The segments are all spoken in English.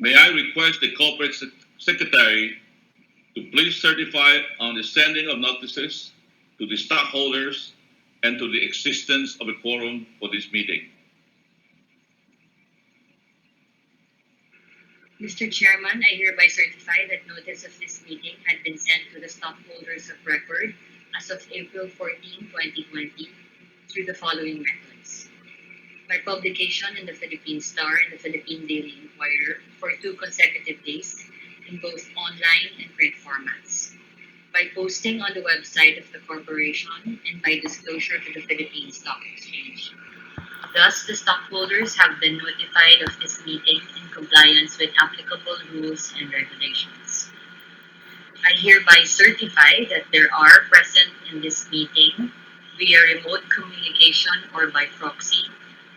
May I request the corporate secretary to please certify on the sending of notices to the stockholders and to the existence of a quorum for this meeting. Mr. Chairman, I hereby certify that notice of this meeting had been sent to the stockholders of record as of April 14, 2020, through the following methods. By publication in the Philippine Star and the Philippine Daily Inquirer for 2 consecutive days in both online and print formats. By posting on the website of the corporation and by disclosure to the Philippine Stock Exchange. Thus, the stockholders have been notified of this meeting in compliance with applicable rules and regulations. I hereby certify that there are present in this meeting, via remote communication or by proxy,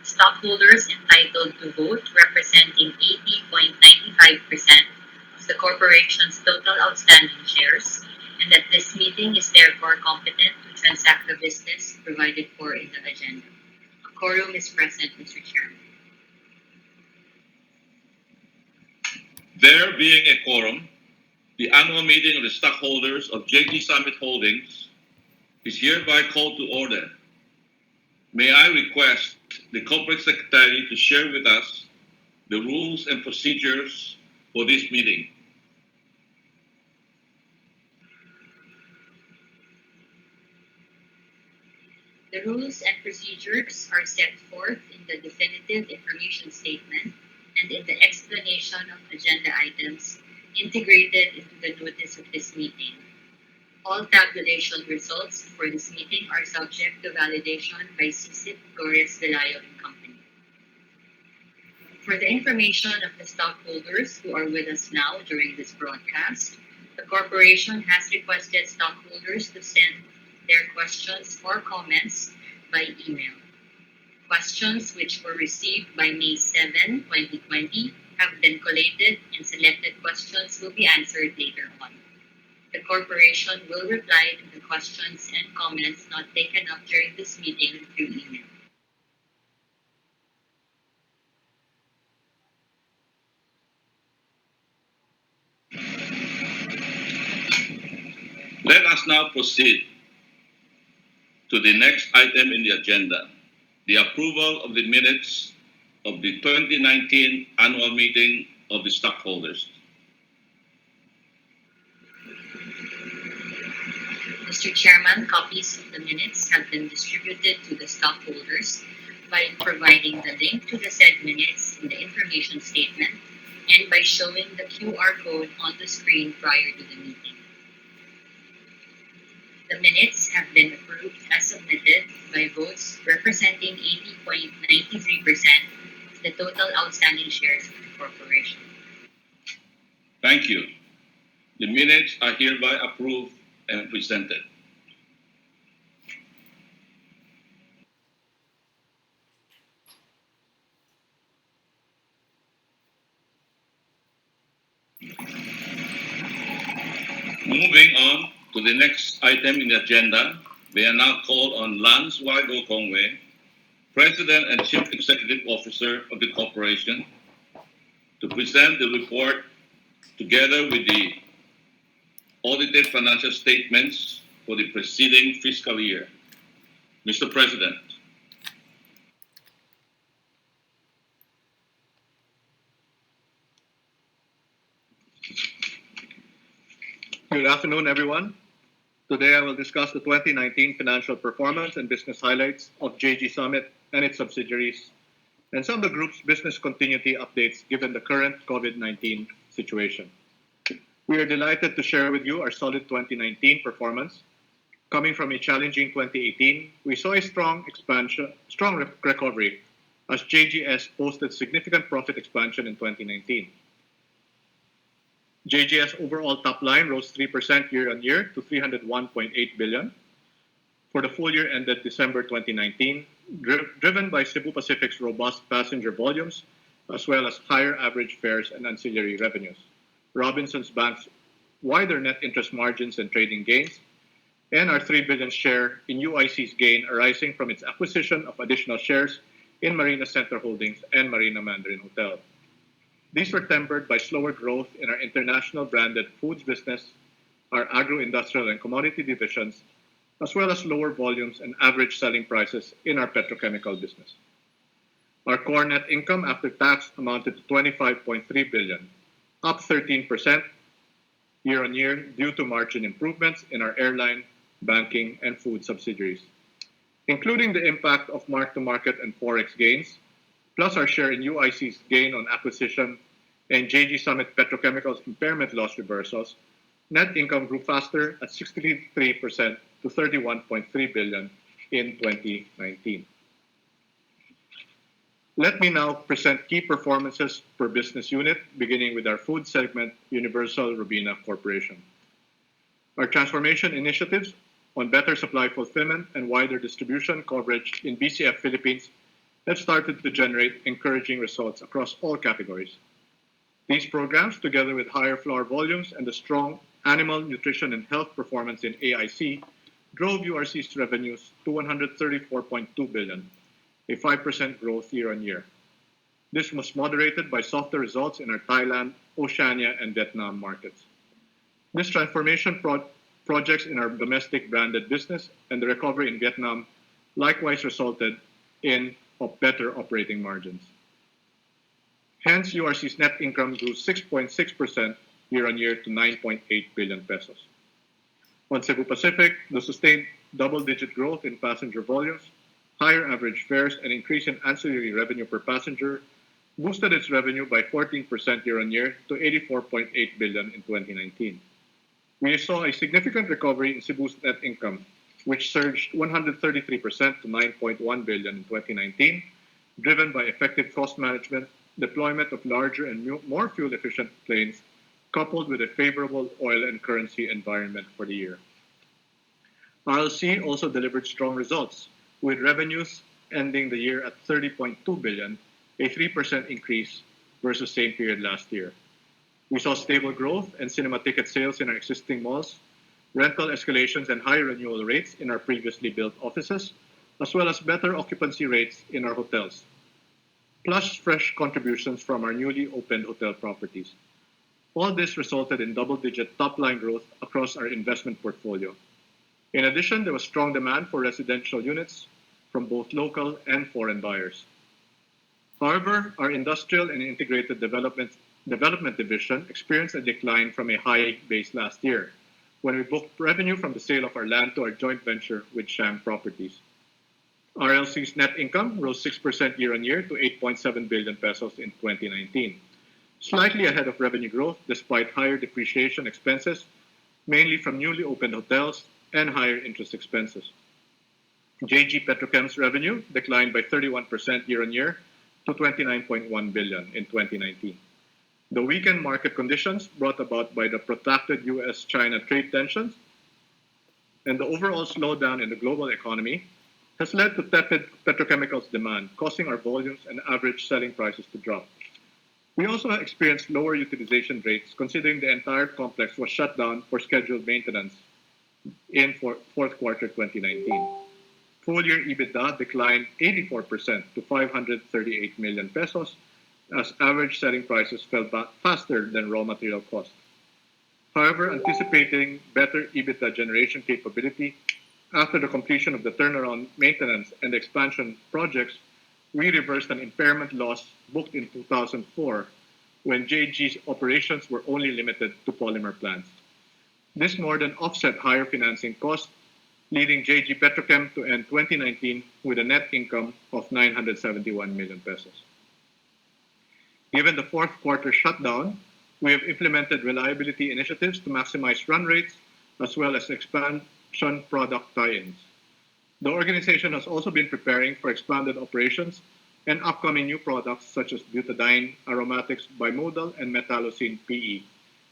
stockholders entitled to vote representing 80.95% of the corporation's total outstanding shares, and that this meeting is therefore competent to transact the business provided for in the agenda. A quorum is present, Mr. Chairman. There being a quorum, the annual meeting of the stockholders of JG Summit Holdings is hereby called to order. May I request the corporate secretary to share with us the rules and procedures for this meeting. The rules and procedures are set forth in the definitive information statement and in the explanation of agenda items integrated into the notice of this meeting. All tabulation results for this meeting are subject to validation by CICIP Torres Velayo and Company. For the information of the stockholders who are with us now during this broadcast, the corporation has requested stockholders to send their questions or comments by email. Questions which were received by May 7, 2020 have been collated, and selected questions will be answered later on. The corporation will reply to the questions and comments not taken up during this meeting through email. Let us now proceed to the next item in the agenda, the approval of the minutes of the 2019 annual meeting of the stockholders. Mr. Chairman, copies of the minutes have been distributed to the stockholders by providing the link to the said minutes in the information statement and by showing the QR code on the screen prior to the meeting. The minutes have been approved as submitted by votes representing 80.93% of the total outstanding shares of the corporation. Thank you. The minutes are hereby approved and presented. Moving on to the next item in the agenda, we are now called on Lance Wargo Kongwe, President and Chief Executive Officer of the corporation, to present the report together with the audited financial statements for the preceding fiscal year. Mr. President. Good afternoon, everyone. Today I will discuss the 2019 financial performance and business highlights of JG Summit and its subsidiaries, and some of the group's business continuity updates given the current COVID-19 situation. We are delighted to share with you our solid 2019 performance. Coming from a challenging 2018, we saw a strong recovery as JGS posted significant profit expansion in 2019. JGS overall top line rose 3% year-on-year to 301.8 billion for the full year ended December 2019, driven by Cebu Pacific's robust passenger volumes, as well as higher average fares and ancillary revenues, Robinsons Bank's wider net interest margins and trading gains, and our 3 billion share in UIC's gain arising from its acquisition of additional shares in Marina Center Holdings and Marina Mandarin Hotel. These were tempered by slower growth in our international branded foods business, our agro-industrial and commodity divisions, as well as lower volumes and average selling prices in our petrochemical business. Our core net income after tax amounted to 25.3 billion, up 13% year-on-year due to margin improvements in our airline, banking, and food subsidiaries, including the impact of mark-to-market and forex gains, plus our share in UIC's gain on acquisition and JG Summit Petrochemicals impairment loss reversals. Net income grew faster at 63% to 31.3 billion in 2019. Let me now present key performances per business unit, beginning with our food segment, Universal Robina Corporation. Our transformation initiatives on better supply fulfillment and wider distribution coverage in BCF Philippines have started to generate encouraging results across all categories. These programs, together with higher flour volumes and the strong animal nutrition and health performance in AIC, drove URC's revenues to 134.2 billion, a 5% growth year-on-year. This was moderated by softer results in our Thailand, Oceania, and Vietnam markets. This transformation projects in our domestic branded business and the recovery in Vietnam likewise resulted in better operating margins. Hence, URC's net income grew 6.6% year-on-year to 9.8 billion pesos. On Cebu Pacific, the sustained double-digit growth in passenger volumes, higher average fares, and increase in ancillary revenue per passenger boosted its revenue by 14% year-on-year to 84.8 billion in 2019. We saw a significant recovery in Cebu's net income, which surged 133% to 9.1 billion in 2019, driven by effective cost management, deployment of larger and more fuel-efficient planes, coupled with a favorable oil and currency environment for the year. RLC also delivered strong results, with revenues ending the year at 30.2 billion, a 3% increase versus same period last year. We saw stable growth and cinema ticket sales in our existing malls, rental escalations and high renewal rates in our previously built offices, as well as better occupancy rates in our hotels, plus fresh contributions from our newly opened hotel properties. All this resulted in double-digit top-line growth across our investment portfolio. In addition, there was strong demand for residential units from both local and foreign buyers. However, our industrial and integrated development division experienced a decline from a high base last year, when we booked revenue from the sale of our land to our joint venture with Shang Properties. RLC's net income rose 6% year-on-year to 8.7 billion pesos in 2019, slightly ahead of revenue growth despite higher depreciation expenses, mainly from newly opened hotels and higher interest expenses. JG Petrochem's revenue declined by 31% year-on-year to 29.1 billion in 2019. The weakened market conditions brought about by the protracted US-China trade tensions and the overall slowdown in the global economy has led to tepid petrochemicals demand, causing our volumes and average selling prices to drop. We also experienced lower utilization rates considering the entire complex was shut down for scheduled maintenance in fourth quarter 2019. Full-year EBITDA declined 84% to 538 million pesos as average selling prices fell back faster than raw material costs. However, anticipating better EBITDA generation capability after the completion of the turnaround maintenance and expansion projects, we reversed an impairment loss booked in 2004 when JG's operations were only limited to polymer plants. This more than offset higher financing costs, leading JG Petrochem to end 2019 with a net income of 971 million pesos. Given the fourth quarter shutdown, we have implemented reliability initiatives to maximize run rates as well as expansion product tie-ins. The organization has also been preparing for expanded operations and upcoming new products such as butadiene, aromatics, bimodal, and metallocene PE,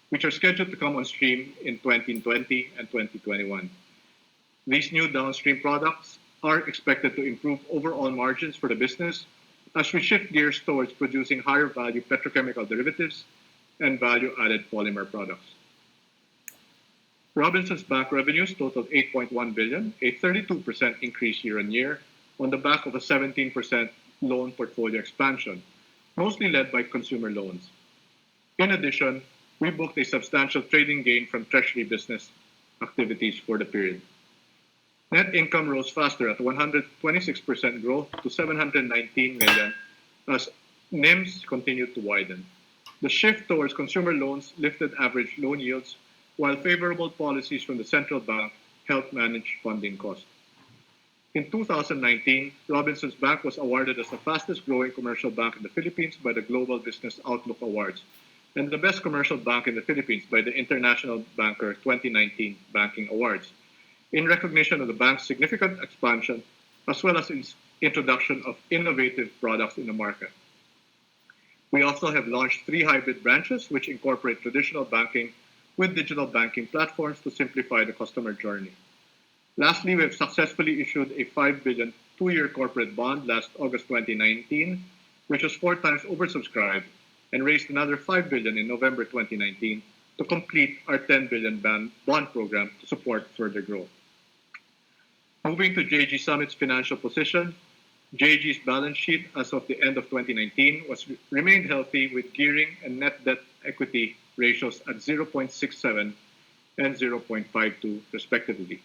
which are scheduled to come on stream in 2020 and 2021. These new downstream products are expected to improve overall margins for the business as we shift gears towards producing higher value petrochemical derivatives and value-added polymer products. Robinsons Bank revenues totaled 8.1 billion, a 32% increase year-on-year on the back of a 17% loan portfolio expansion, mostly led by consumer loans. In addition, we booked a substantial trading gain from treasury business activities for the period. Net income rose faster at 126% growth to 719 million as NIMs continued to widen. The shift towards consumer loans lifted average loan yields, while favorable policies from the central bank helped manage funding costs. In 2019, Robinsons Bank was awarded as the fastest growing commercial bank in the Philippines by the Global Business Outlook Awards and the best commercial bank in the Philippines by the International Banker 2019 Banking Awards, in recognition of the bank's significant expansion as well as its introduction of innovative products in the market. We also have launched 3 hybrid branches which incorporate traditional banking with digital banking platforms to simplify the customer journey. Lastly, we have successfully issued a 5 billion 2-year corporate bond last August 2019, which was 4 times oversubscribed, and raised another 5 billion in November 2019 to complete our 10 billion bond program to support further growth. Moving to JG Summit's financial position, JG's balance sheet as of the end of 2019 remained healthy with gearing and net debt equity ratios at 0.67 and 0.52 respectively.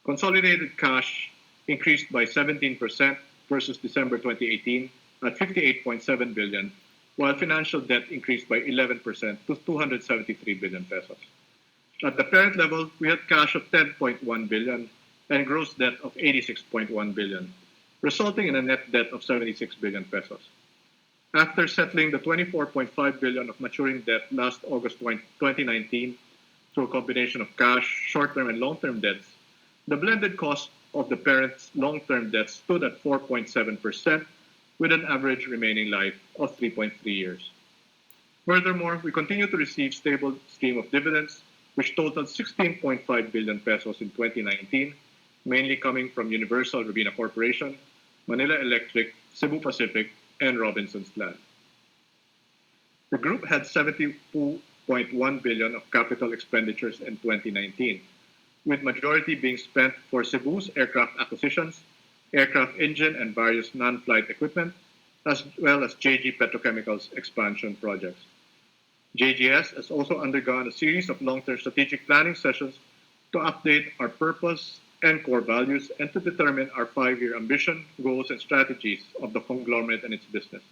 Consolidated cash increased by 17% versus December 2018 at 58.7 billion, while financial debt increased by 11% to 273 billion pesos. At the parent level, we had cash of 10.1 billion and gross debt of 86.1 billion, resulting in a net debt of 76 billion pesos. After settling the 24.5 billion of maturing debt last August 2019 through a combination of cash, short-term and long-term debts, the blended cost of the parent's long-term debt stood at 4.7%, with an average remaining life of 3.3 years. Furthermore, we continue to receive stable stream of dividends, which totaled 16.5 billion pesos in 2019, mainly coming from Universal Robina Corporation, Manila Electric, Cebu Pacific, and Robinsons Land. The group had 72.1 billion of capital expenditures in 2019, with majority being spent for Cebu's aircraft acquisitions, aircraft engine and various non-flight equipment, as well as JG Petrochemicals expansion projects. JGS has also undergone a series of long-term strategic planning sessions to update our purpose and core values and to determine our 5-year ambition, goals, and strategies of the conglomerate and its business.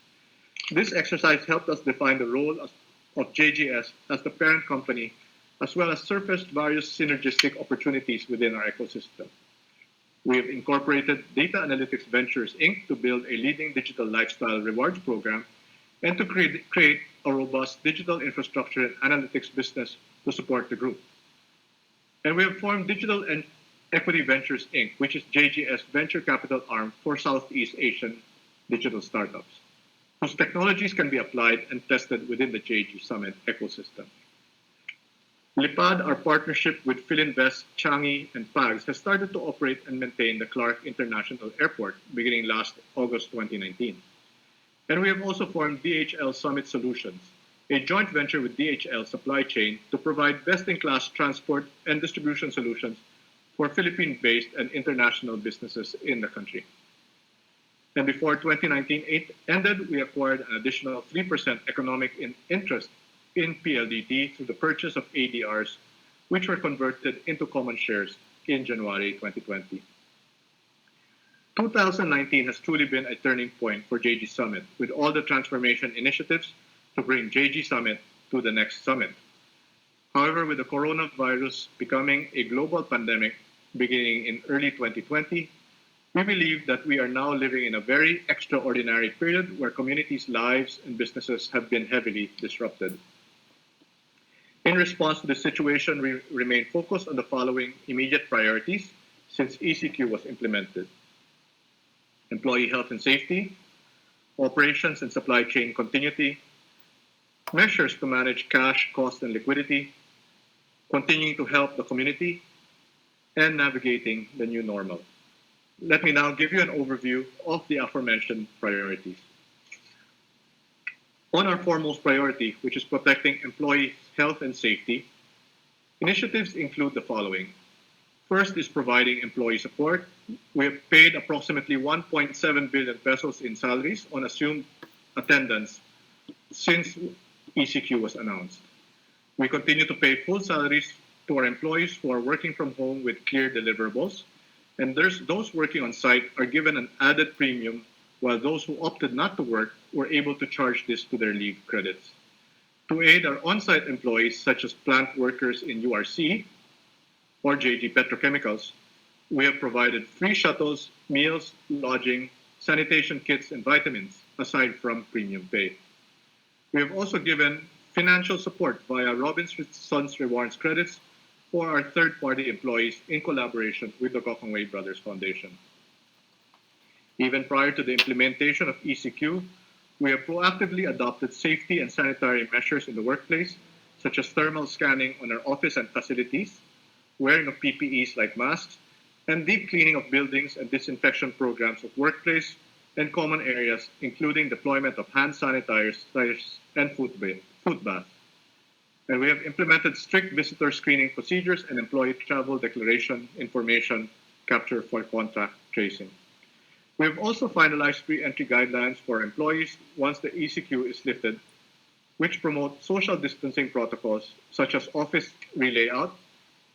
This exercise helped us define the role of JGS as the parent company, as well as surfaced various synergistic opportunities within our ecosystem. We have incorporated Data Analytics Ventures, Inc. to build a leading digital lifestyle rewards program and to create a robust digital infrastructure and analytics business to support the group. And we have formed Digital and Equity Ventures, Inc., which is JGS venture capital arm for Southeast Asian digital startups, whose technologies can be applied and tested within the JG Summit ecosystem. Lipad, our partnership with Philinvest, Changi, and PAGS, has started to operate and maintain the Clark International Airport beginning last August 2019. And we have also formed DHL Summit Solutions, a joint venture with DHL Supply Chain to provide best-in-class transport and distribution solutions for Philippine-based and international businesses in the country. And before 2019 ended, we acquired an additional 3% economic interest in PLDT through the purchase of ADRs, which were converted into common shares in January 2020. 2019 has truly been a turning point for JG Summit, with all the transformation initiatives to bring JG Summit to the next summit. However, with the coronavirus becoming a global pandemic beginning in early 2020, we believe that we are now living in a very extraordinary period where communities' lives and businesses have been heavily disrupted. In response to the situation, we remain focused on the following immediate priorities since ECQ was implemented: employee health and safety, operations and supply chain continuity, measures to manage cash, cost, and liquidity, continuing to help the community, and navigating the new normal. Let me now give you an overview of the aforementioned priorities. On our foremost priority, which is protecting employee health and safety, initiatives include the following. First is providing employee support. We have paid approximately 1.7 billion pesos in salaries on assumed attendance since ECQ was announced. We continue to pay full salaries to our employees who are working from home with clear deliverables, and those working on site are given an added premium, while those who opted not to work were able to charge this to their leave credits. To aid our on-site employees, such as plant workers in URC or JG Petrochemicals, we have provided free shuttles, meals, lodging, sanitation kits, and vitamins, aside from premium pay. We have also given financial support via Robinson's Rewards credits for our third-party employees in collaboration with the Gokongwei Brothers Foundation. Even prior to the implementation of ECQ, we have proactively adopted safety and sanitary measures in the workplace, such as thermal scanning on our office and facilities, wearing of PPEs like masks, and deep cleaning of buildings and disinfection programs of workplace and common areas, including deployment of hand sanitizers and foot baths. And we have implemented strict visitor screening procedures and employee travel declaration information capture for contact tracing. We have also finalized pre-entry guidelines for employees once the ECQ is lifted, which promote social distancing protocols such as office relayout,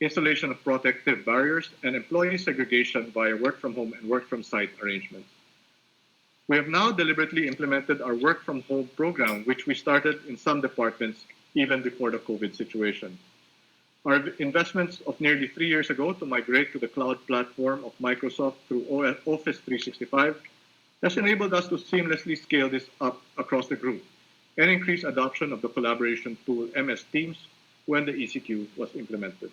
installation of protective barriers, and employee segregation via work from home and work from site arrangements. We have now deliberately implemented our work from home program, which we started in some departments even before the COVID situation. Our investments of nearly 3 years ago to migrate to the cloud platform of Microsoft through Office 365 has enabled us to seamlessly scale this up across the group and increase adoption of the collaboration tool MS Teams when the ECQ was implemented.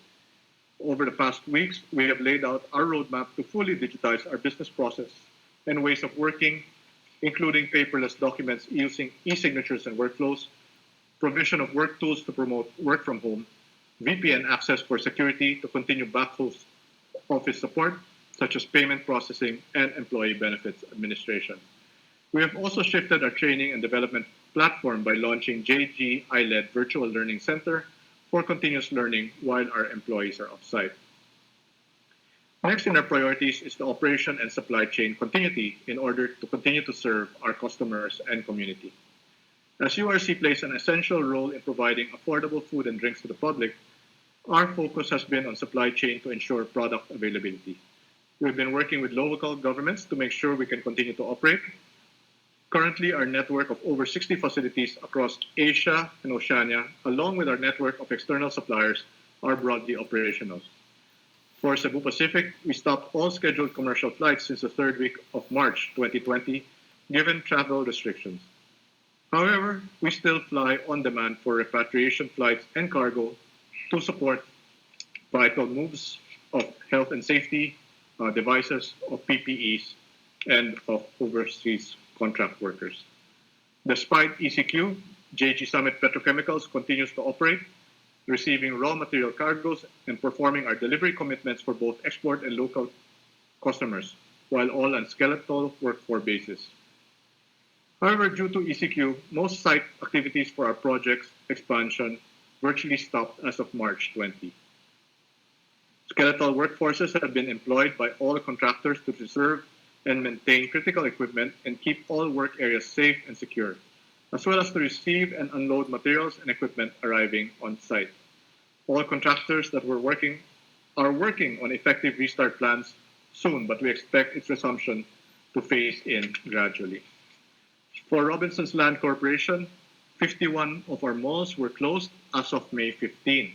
Over the past weeks, we have laid out our roadmap to fully digitize our business process and ways of working, including paperless documents using e-signatures and workflows, provision of work tools to promote work from home, VPN access for security to continue back-office support, such as payment processing and employee benefits administration. We have also shifted our training and development platform by launching JG iLED Virtual Learning Center for continuous learning while our employees are off-site. Next in our priorities is the operation and supply chain continuity in order to continue to serve our customers and community. As URC plays an essential role in providing affordable food and drinks to the public, our focus has been on supply chain to ensure product availability. We've been working with local governments to make sure we can continue to operate. Currently, our network of over 60 facilities across Asia and Oceania, along with our network of external suppliers, are broadly operational. For Cebu Pacific, we stopped all scheduled commercial flights since the third week of March 2020, given travel restrictions. However, we still fly on demand for repatriation flights and cargo to support vital moves of health and safety, devices, of PPEs, and of overseas contract workers. Despite ECQ, JG Summit Petrochemicals continues to operate, receiving raw material cargoes and performing our delivery commitments for both export and local customers, while all on skeletal workforce basis. However, due to ECQ, most site activities for our project's expansion virtually stopped as of March 20. Skeletal workforces have been employed by all contractors to preserve and maintain critical equipment and keep all work areas safe and secure, as well as to receive and unload materials and equipment arriving on site. All contractors that are working on effective restart plans soon, but we expect its resumption to phase in gradually. For Robinson's Land Corporation, 51 of our malls were closed as of May 15.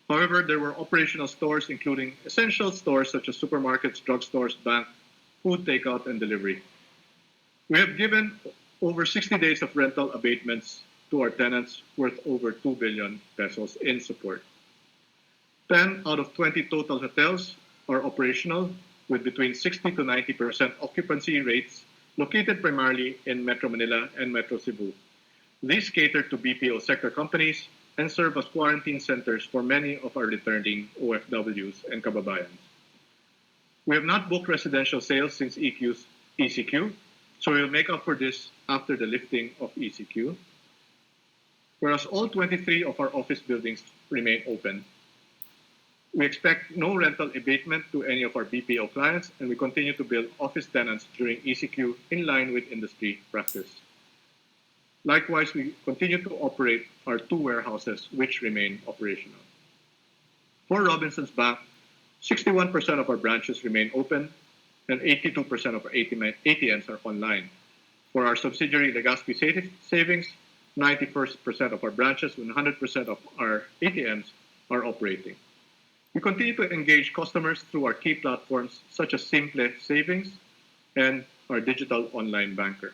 However, there were operational stores, including essential stores such as supermarkets, drugstores, bank, food takeout, and delivery. We have given over 60 days of rental abatements to our tenants worth over 2 billion pesos in support. 10 out of 20 total hotels are operational with between 60 to 90% occupancy rates located primarily in Metro Manila and Metro Cebu. These cater to BPO sector companies and serve as quarantine centers for many of our returning OFWs and kababayans. We have not booked residential sales since ECQ, so we'll make up for this after the lifting of ECQ. Whereas all 23 of our office buildings remain open. We expect no rental abatement to any of our BPO clients, and we continue to build office tenants during ECQ in line with industry practice. Likewise, we continue to operate our 2 warehouses, which remain operational. For Robinsons Bank, 61% of our branches remain open and 82% of our ATMs are online. For our subsidiary Legazpi Savings, 91% of our branches and 100% of our ATMs are operating. We continue to engage customers through our key platforms such as Simple Savings and our digital online banker.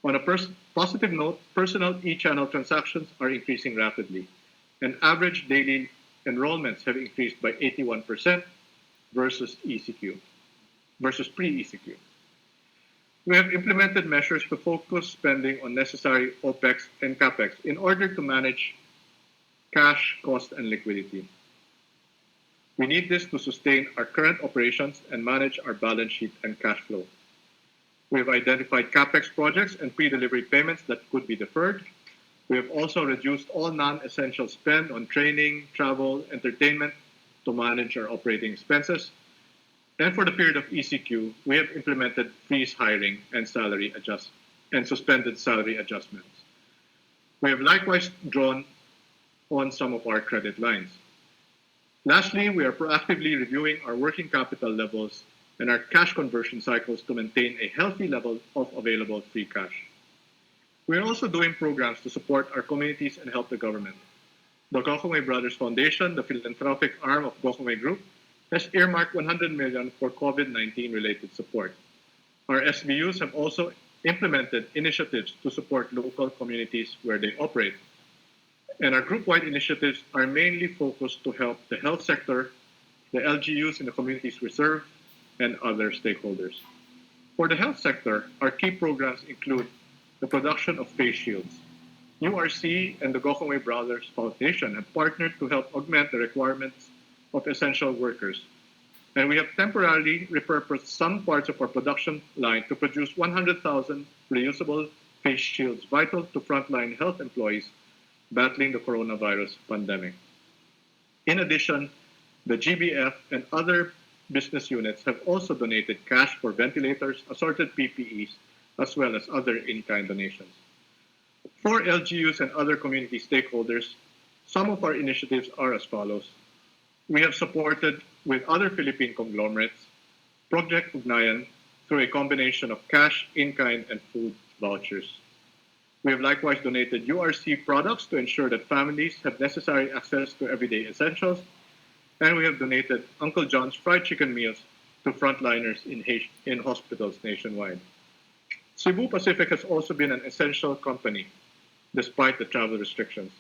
On a positive note, personal e-channel transactions are increasing rapidly, and average daily enrollments have increased by 81% versus pre-ECQ. We have implemented measures to focus spending on necessary OPEX and CAPEX in order to manage cash, cost, and liquidity. We need this to sustain our current operations and manage our balance sheet and cash flow. We have identified CAPEX projects and pre-delivery payments that could be deferred. We have also reduced all non-essential spend on training, travel, entertainment to manage our operating expenses. And for the period of ECQ, we have implemented freeze hiring and suspended salary adjustments. We have likewise drawn on some of our credit lines. Lastly, we are proactively reviewing our working capital levels and our cash conversion cycles to maintain a healthy level of available free cash. We are also doing programs to support our communities and help the government. The Gokongwei Brothers Foundation, the philanthropic arm of Gokongwei Group, has earmarked 100 million for COVID-19 related support. Our SBUs have also implemented initiatives to support local communities where they operate. And our group-wide initiatives are mainly focused to help the health sector, the LGUs in the communities we serve, and other stakeholders. For the health sector, our key programs include the production of face shields. URC and the Gokongwei Brothers Foundation have partnered to help augment the requirements of essential workers. And we have temporarily repurposed some parts of our production line to produce 100,000 reusable face shields vital to frontline health employees battling the coronavirus pandemic. In addition, the GBF and other business units have also donated cash for ventilators, assorted PPEs, as well as other in-kind donations. For LGUs and other community stakeholders, some of our initiatives are as follows. We have supported with other Philippine conglomerates Project Ugnayan through a combination of cash, in-kind, and food vouchers. We have likewise donated URC products to ensure that families have necessary access to everyday essentials, and we have donated Uncle John's fried chicken meals to frontliners in hospitals nationwide. Cebu Pacific has also been an essential company despite the travel restrictions.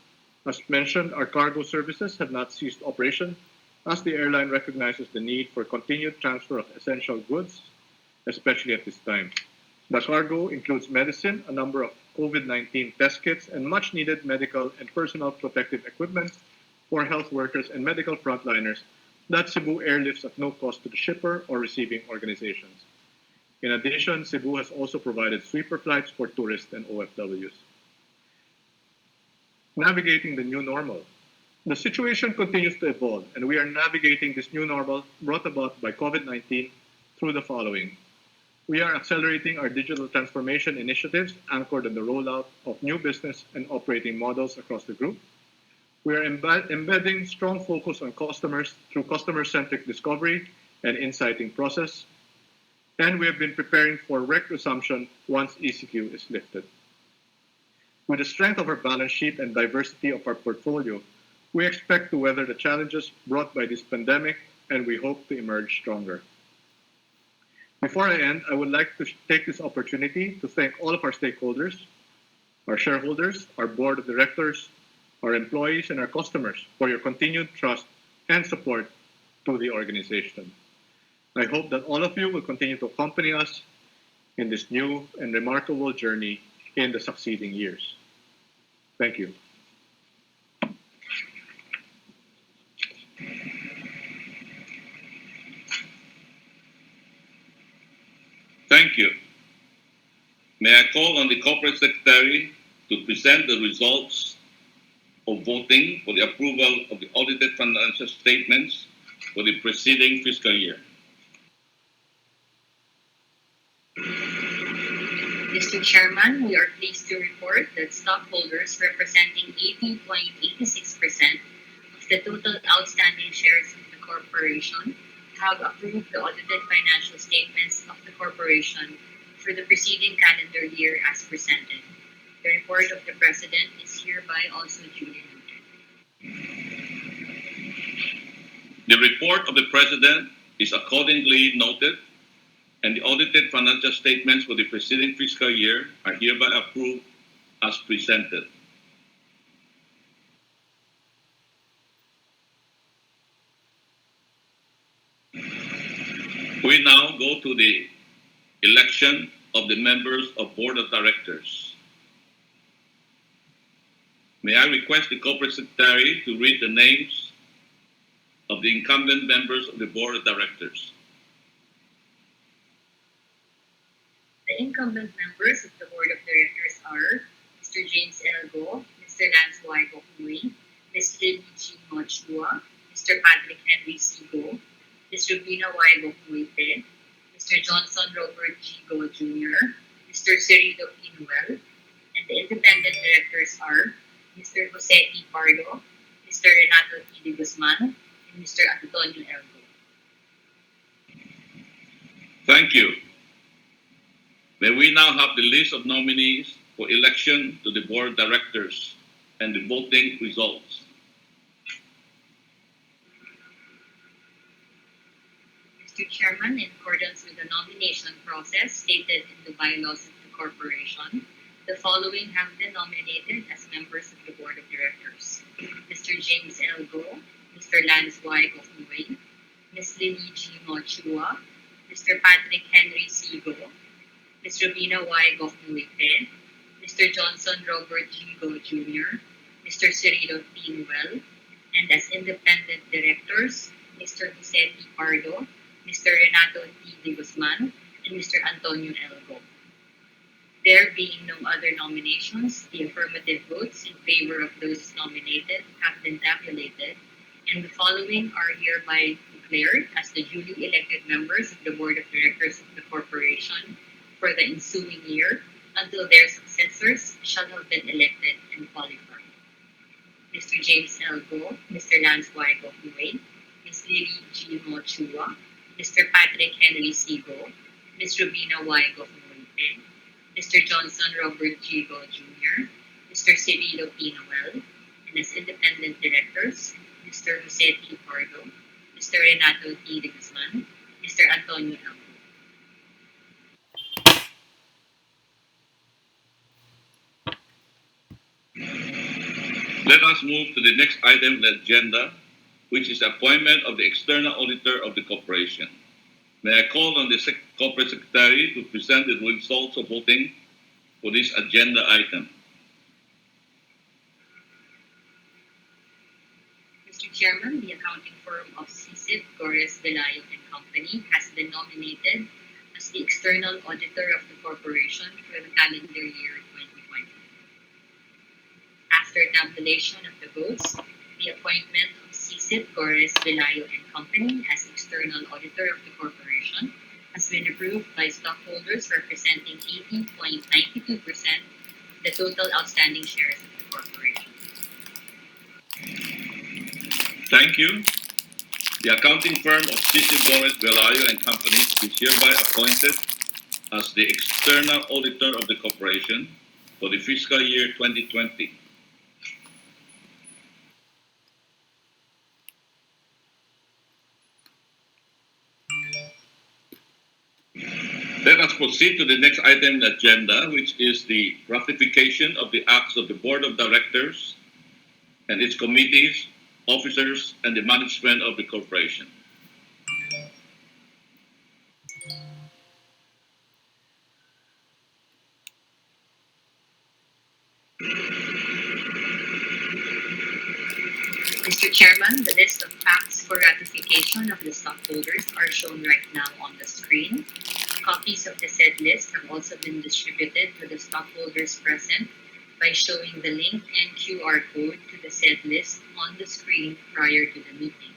As mentioned, our cargo services have not ceased operation as the airline recognizes the need for continued transfer of essential goods, especially at this time. The cargo includes medicine, a number of COVID-19 test kits, and much needed medical and personal protective equipment for health workers and medical frontliners that Cebu airlifts at no cost to the shipper or receiving organizations. In addition, Cebu has also provided sweeper flights for tourists and OFWs. Navigating the new normal. The situation continues to evolve, and we are navigating this new normal brought about by COVID-19 through the following. We are accelerating our digital transformation initiatives anchored on the rollout of new business and operating models across the group. We are embedding strong focus on customers through customer-centric discovery and insighting process, and we have been preparing for rec resumption once ECQ is lifted. With the strength of our balance sheet and diversity of our portfolio, we expect to weather the challenges brought by this pandemic, and we hope to emerge stronger. Before I end, I would like to take this opportunity to thank all of our stakeholders, our shareholders, our board of directors, our employees, and our customers for your continued trust and support to the organization. I hope that all of you will continue to accompany us in this new and remarkable journey in the succeeding years. Thank you. Thank you. May I call on the Corporate Secretary to present the results of voting for the approval of the audited financial statements for the preceding fiscal year. Mr. Mr. Chairman, we are pleased to report that stockholders representing 80.86% of the total outstanding shares of the corporation have approved the audited financial statements of the corporation for the preceding calendar year as presented. The report of the President is hereby also duly noted. The report of the President is accordingly noted, and the audited financial statements for the preceding fiscal year are hereby approved as presented. We now go to the election of the members of Board of Directors. May I request the Corporate Secretary to read the names of the incumbent members of the Board of Directors. The incumbent members of the Board of Directors are Mr. James L. Go, Mr. Lance Y. Gokmui, Ms. Lily G. Mochua, Mr. Patrick Henry C. Go, Ms. Rubina Y. Gokmui, Mr. Johnson Robert G. Go Jr., Mr. Cirilo Pinuel, and the independent directors are Mr. Jose E. Pardo, Mr. Renato T. de Guzman, and Mr. Antonio L. Go. Thank you. May we now have the list of nominees for election to the Board of Directors and the voting results. Mr. Chairman, in accordance with the nomination process stated in the bylaws of the corporation, the following have been nominated as members of the Board of Directors: Mr. James L. Go, Mr. Lance Y. Gokmui, Ms. Lily G. Mochua, Mr. Patrick Henry C. Go, Ms. Rubina Y. Gokmui, Mr. Johnson Robert G. Go Jr., Mr. Cirilo Pinuel, and as independent directors, Mr. Jose P. Pardo, Mr. Renato T. de Guzman, and Mr. Antonio L. Go. There being no other nominations, the affirmative votes in favor of those nominated have been tabulated, and the following are hereby declared as the duly elected members of the Board of Directors of the corporation for the ensuing year until their successors shall have been elected and qualified: Mr. James L. Go, Mr. Lance Y. Gokmui, Ms. Lily G. Mochua, Mr. Patrick Henry C. Go, Ms. Rubina Y. Gokmui, Mr. Johnson Robert G. Go Jr., Mr. Cirilo Pinuel, and as independent directors, Mr. Jose P. Pardo, Mr. Renato T. de Guzman, Mr. Antonio L. Let us move to the next item on the agenda, which is the appointment of the external auditor of the corporation. May I call on the Corporate Secretary to present the results of voting for this agenda item. Mr. Chairman, the accounting firm of CICIP, Gores, Velayo and Company has been nominated as the external auditor of the corporation for the calendar year 2020. After tabulation of the votes, the appointment of CICIP, Gores, Velayo and Company as external auditor of the corporation has been approved by stockholders representing 80.92% of the total outstanding shares of the corporation. Thank you. The accounting firm of CICIP, Gores, Velayo and Company is hereby appointed as the external auditor of the corporation for the fiscal year 2020. Let us proceed to the next item on the agenda, which is the ratification of the acts of the Board of Directors and its committees, officers, and the management of the corporation. Mr. Chairman, the list of acts for ratification of the stockholders are shown right now on the screen. Copies of the said list have also been distributed to the stockholders present by showing the link and QR code to the said list on the screen prior to the meeting.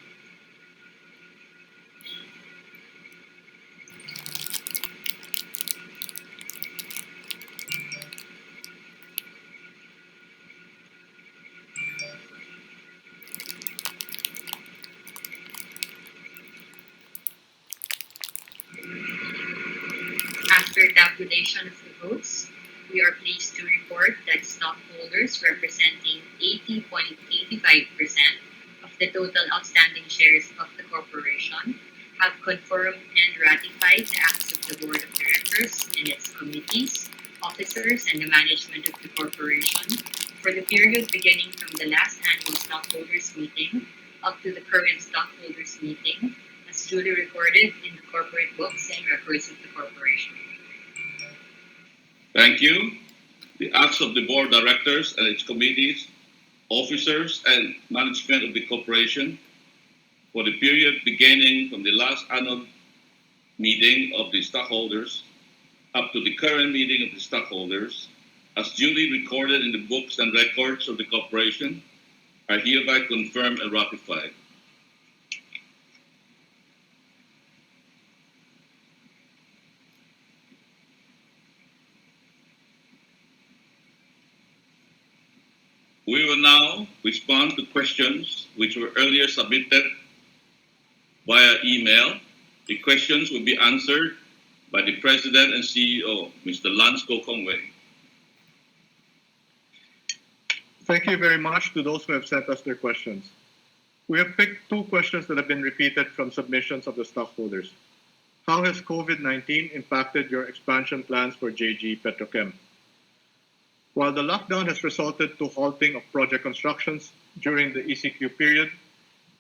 tabulation of the votes, we are pleased to report that stockholders representing 80.85% of the total outstanding shares of the corporation have confirmed and ratified the acts of the board of directors and its committees, officers, and the management of the corporation for the period beginning from the last annual stockholders meeting up to the current stockholders meeting, as duly recorded in the corporate books and records of the corporation. Thank you. The acts of the board of directors and its committees, officers, and management of the corporation for the period beginning from the last annual meeting of the stockholders up to the current meeting of the stockholders, as duly recorded in the books and records of the corporation, are hereby confirmed and ratified. We will now respond to questions which were earlier submitted via email. The questions will be answered by the President and CEO, Mr. Lance Gokongwei. Thank you very much to those who have sent us their questions. We have picked two questions that have been repeated from submissions of the stockholders. How has COVID-19 impacted your expansion plans for JG Petrochem? While the lockdown has resulted to halting of project constructions during the ECQ period,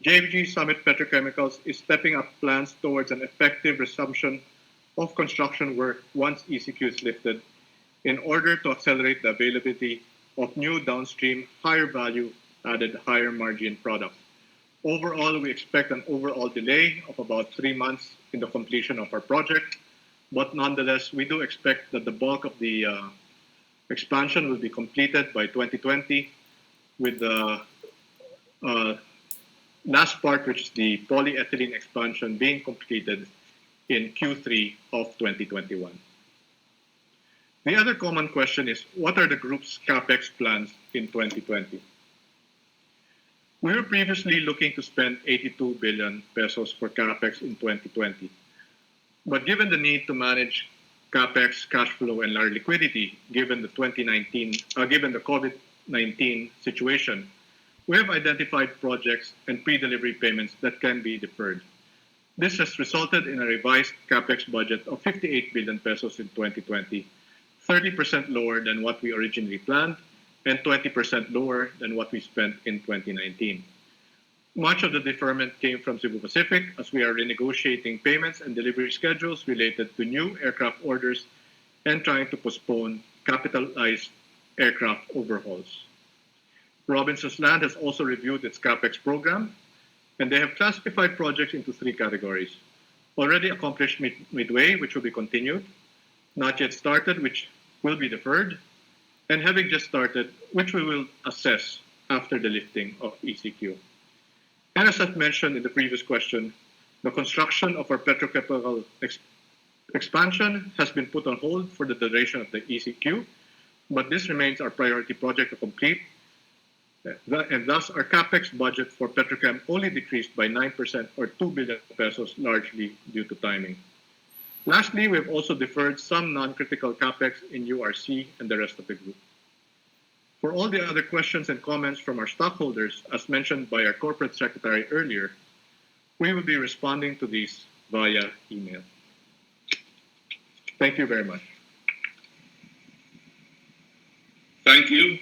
JG Summit Petrochemicals is stepping up plans towards an effective resumption of construction work once ECQ is lifted in order to accelerate the availability of new downstream, higher value added, higher margin products. Overall, we expect an overall delay of about 3 months in the completion of our project, but nonetheless, we do expect that the bulk of the expansion will be completed by 2020, with the last part, which is the polyethylene expansion, being completed in Q3 of 2021. The other common question is, what are the group's CapEx plans in 2020? We were previously looking to spend 82 billion pesos for CapEx in 2020. But given the need to manage CapEx, cash flow, and our liquidity, given the COVID-19 situation, we have identified projects and pre-delivery payments that can be deferred. This has resulted in a revised CapEx budget of 58 billion pesos in 2020, 30% lower than what we originally planned, and 20% lower than what we spent in 2019. Much of the deferment came from Cebu Pacific, as we are renegotiating payments and delivery schedules related to new aircraft orders and trying to postpone capitalized aircraft overhauls. Robinsons Land has also reviewed its CapEx program, and they have classified projects into 3 categories: already accomplished midway, which will be continued; not yet started, which will be deferred; and having just started, which we will assess after the lifting of ECQ. And as I've mentioned in the previous question, the construction of our petrochemical expansion has been put on hold for the duration of the ECQ, but this remains our priority project to complete, and thus our CapEx budget for Petrochem only decreased by 9% or 2 billion pesos, largely due to timing. Lastly, we have also deferred some non-critical CapEx in URC and the rest of the group. For all the other questions and comments from our stockholders, as mentioned by our corporate secretary earlier, we will be responding to these via email. Thank you very much. Thank you.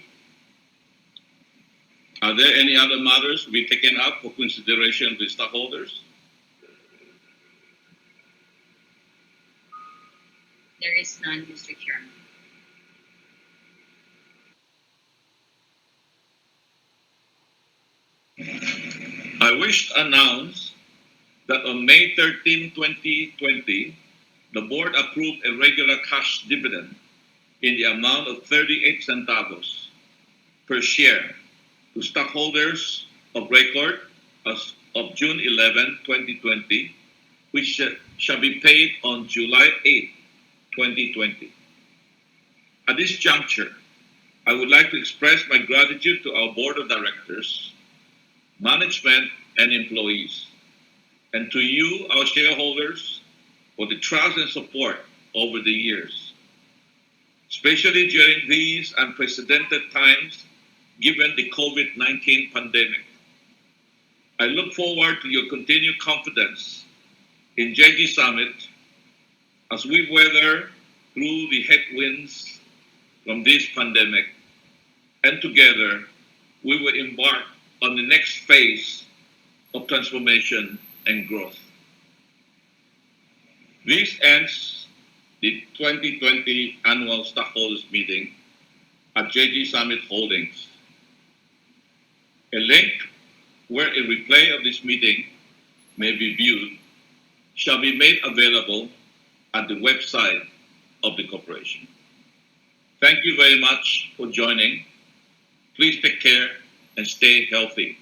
Are there any other matters to be taken up for consideration of the stockholders? There is none, Mr. Chairman. I wish to announce that on May 13, 2020, the board approved a regular cash dividend in the amount of 38 centavos per share to stockholders of record as of June 11, 2020, which shall be paid on July 8, 2020. At this juncture, I would like to express my gratitude to our board of directors, management, and employees, and to you, our shareholders, for the trust and support over the years. especially during these unprecedented times given the COVID-19 pandemic. I look forward to your continued confidence in JG Summit as we weather through the headwinds from this pandemic, and together we will embark on the next phase of transformation and growth. This ends the 2020 annual stockholders meeting at JG Summit Holdings. A link where a replay of this meeting may be viewed shall be made available at the website of the corporation. Thank you very much for joining. Please take care and stay healthy.